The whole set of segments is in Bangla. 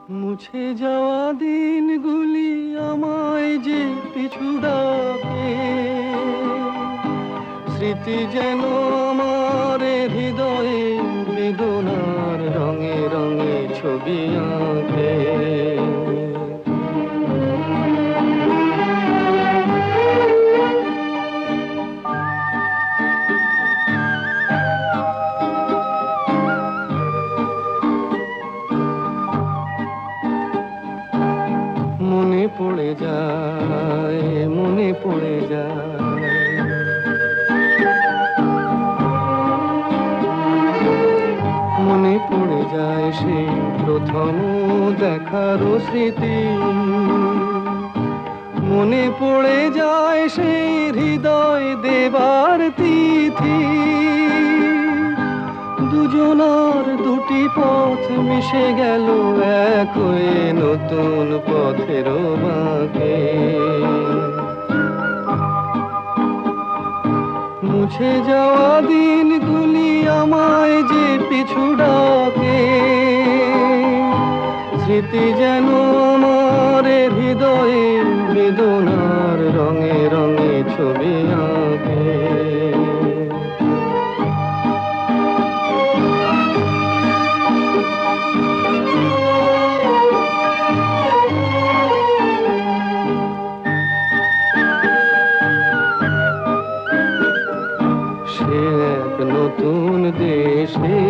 মুছে যাওয়া দিনগুলি আমায় যে পিছু ডাকে, স্মৃতি যেন আমার হৃদয়ে বেদনার রঙে রঙে ছবি আঁকে। মনে পড়ে যায়, মনে পড়ে যায়, মনে পড়ে যায় সেই প্রথম দেখার স্মৃতি। মনে পড়ে যায় সেই হৃদয় দেবার তিথি। দুজনার দুটি পথ মিশে গেল এক হয়ে নতুন পথের বাঁকে। মুছে যাওয়া দিনগুলি আমায় যে পিছু ডাকে, স্মৃতি যেন আমার হৃদয়ে বেদনার রঙে রঙে ছবি আঁকে। সে এক নতুন দেশে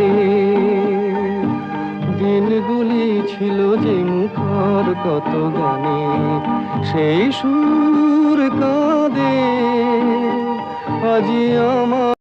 দিনগুলি ছিল যে মুখর কত গানে, সেই সুর কাঁদে আজি আমার।